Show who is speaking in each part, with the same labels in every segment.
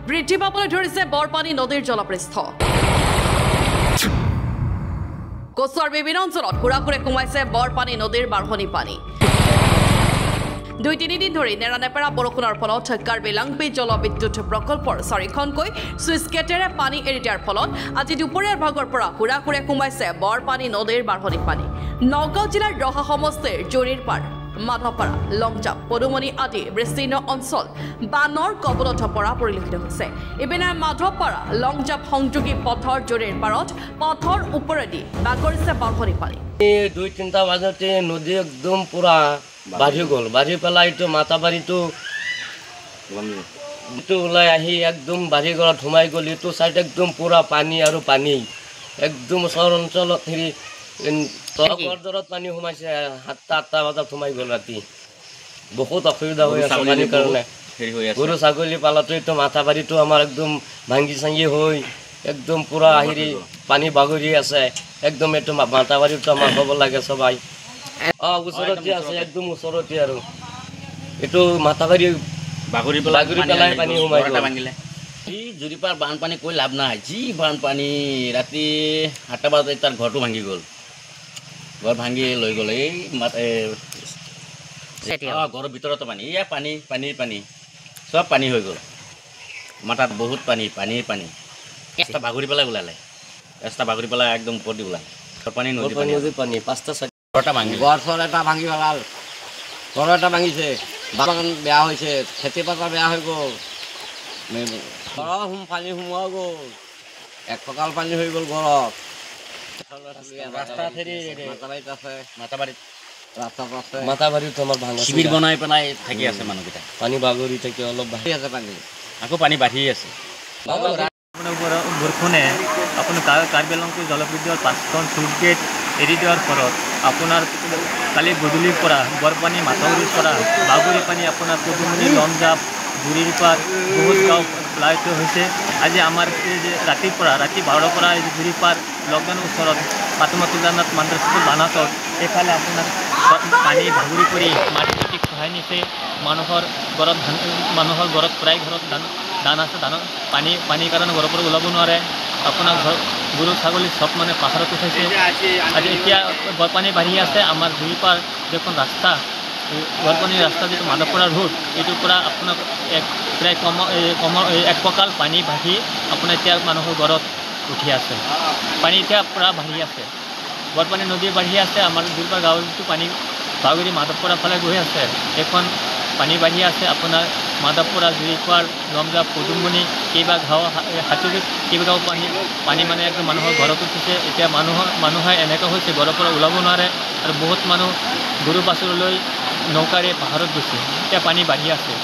Speaker 1: বৃদ্ধি পাবলৈ ধৰিছে বৰপানী নদীৰ জলপৃষ্ঠ কচুৱাৰ বিভিন্ন অঞ্চলত খুৰাখুৰে সোমাইছে বৰপানী নদীৰ বাঢ়নি পানী 2-3 দিন ধৰি নেৰানেপেৰা বৰষুণৰ ফলত কাৰ্বি লাংপি জলবিদ্যুৎ প্ৰকল্পৰ 4খনকৈ সুইচ গেটেৰে পানী এৰি দিয়াৰ ফলত আজি দুপৰীয়াৰ ভাগৰ পৰা খুৰাখুৰে সোমাইছে বৰপানী নদীৰ বাঢ়নি পানী নগাঁও জিলাৰ ৰহা সমষ্টিৰ জুৰিৰপাৰ মাধৱপাৰা লংজাপ পদুমণি আদি বিস্তীৰ্ণ অঞ্চল বানৰ কবলত পৰা পৰিলক্ষিত হৈছে ইপিনে মাধৱপাৰা লংজাপ সংযোগী পথৰ জুৰিৰ পাৰত পথৰ ওপৰেদি বাগৰিছে বাঢ়নি পানী
Speaker 2: 2-3 বজাতে নদী একদম পুৰা বাঢ়ি গ'ল বাঢ়ি পেলাই এইটো মাথাবাৰীটো ওলাই আহি একদম বাঢ়ি গলত সোমাই গ'ল এইটো চাইড একদম পুৰা পানী আৰু পানী একদম চহৰ অঞ্চলত হেৰি তলপৰদৰত পানী সোমাইছে 7-8 বজাত সোমাই গ'ল ৰাতি বহুত অসুবিধা হৈ আছে পানীৰ কাৰণে গৰু ছাগলী পালাটো এইটো মাথাবাৰীটো আমাৰ একদম ভাঙি চাঙি হৈ একদম পুৰা হেৰি পানী বাগৰি আছে একদম এইটো মাথাবাৰীটো আমাৰ হ'ব লাগে সবাই ওচৰতে আছে একদম ওচৰতে আৰু এইটো মাথাবাৰী বাগৰি পেলাই পানী সোমাই গ'ল
Speaker 3: জুৰিপাৰ বানপানী কৈ লাভ নাই যি বানপানী ৰাতি 8 বজাত তাৰ ঘৰটো ভাঙি গ'ল ঘৰ ভাঙি লৈ গ'ল এই ঘৰৰ ভিতৰতে পানী এয়া পানী পানী পানী চব পানী হৈ গ'ল মাথাত বহুত পানী পানী পানী ৰাস্তা বাগৰি পেলাই ওলালে ৰাস্তা বাগৰি পেলাই একদম ওপৰত দি ওলালে পানী নদী
Speaker 2: পানী 5টা
Speaker 3: ঘৰটা ভাঙি
Speaker 4: ঘৰ এটা ভাঙি পেলাল ঘৰ এটা ভাঙিছে বাগান বেয়া হৈছে খেতি পথাৰ বেয়া হৈ গ'ল ঘৰৰ পানী সোমোৱা গ'ল এক কঁকাল পানী হৈ গ'ল ঘৰত
Speaker 2: মাথাবাৰীত আমাৰ ভাঙা
Speaker 3: শিবিৰ বনাই পেলাই থাকি আছে মানুহকেইটা
Speaker 2: পানী বাগৰি থাকে অলপ বাঢ়ি
Speaker 4: আছে পানী
Speaker 3: আকৌ পানী বাঢ়ি আছে
Speaker 5: বৰষুণে আপোনাৰ কাৰ্বি আংলং জলবিদ্যুৎ 5খন চুইচ গেট এৰি দিয়াৰ ফলত আপোনাৰ কালি গধূলিৰ পৰা বৰপানী মাথাউৰিৰ পৰা বাগৰি পানী আপোনাৰ পদুমণি লংজাপ জুৰিৰপাৰ বহুত গাঁও প্লাবিত হৈছে আজি আমাৰ ৰাতি 12ৰ পৰা জুৰিপাৰ লকডাউনৰ ওচৰত পাতুমাতুল্লানাথ মাদ্ৰাছ স্কুল বানাতত এইফালে আপোনাৰ পানী বাগৰি কৰি মাটি খহাই নিছে মানুহৰ ঘৰত প্ৰায় ঘৰত ধান আছে ধান পানীৰ কাৰণে ঘৰৰ পৰা ওলাব নোৱাৰে আপোনাৰ গৰু ছাগলী চব মানে পাহাৰত উঠাইছে আজি এতিয়া বৰপানী বাঢ়ি আছে আমাৰ জুৰিপাৰ যিখন ৰাস্তা বৰপানীৰ ৰাস্তা যিটো মাধৱপাৰা ৰোড এইটোৰ পৰা আপোনাৰ প্ৰায় কমৰ 1 কঁকাল পানী বাঢ়ি আপোনাৰ এতিয়া মানুহৰ ঘৰত উঠি আছে পানী এতিয়া পুৰা বাঢ়ি আছে বৰপানী নদী বাঢ়ি আছে আমাৰ জুৰিপাৰ গাঁৱৰ যিটো পানী বাগৰি মাধৱপাৰা ফালে গৈ আছে এখন পানী বাঢ়ি আছে আপোনাৰ মাধৱপাৰা জুৰিপাৰ লংজাপ পদুমণি কেইবা গাঁও হাতুৰিত কেইবা গাঁও পানী মানে একদম মানুহৰ ঘৰত উঠিছে এতিয়া মানুহে এনেকুৱা হৈছে ঘৰৰ পৰা ওলাব নোৱাৰে আৰু বহুত মানুহ গৰু বাছুৰলৈ নৌকাৰে পাহাৰত গৈছে এতিয়া পানী বাঢ়ি আছে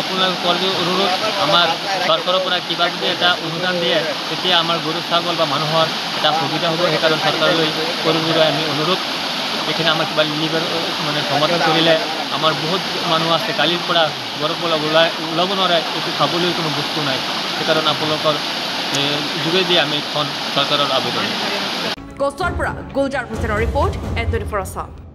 Speaker 5: আপোনালোকৰ অনুৰোধ আমাৰ চৰকাৰৰ পৰা কিবা যদি এটা অনুদান দিয়ে তেতিয়া আমাৰ গৰু ছাগল বা মানুহৰ এটা সুবিধা হ'ব সেইকাৰণে চৰকাৰলৈ কৰিবলৈ আমি অনুৰোধ এইখিনি আমাৰ কিবা মানে সমাধান কৰিলে আমাৰ বহুত মানুহ আছে কালিৰ পৰা ঘৰৰ পৰা ওলাব নোৱাৰে এইটো খাবলৈ কোনো বস্তু নাই সেইকাৰণে আপোনালোকৰ যোগেদি আমি এখন চৰকাৰৰ আবেদন
Speaker 1: কচুৱাৰ পৰা গুলজাৰ হুছেইনৰ ৰিপৰ্ট N24 আছাম।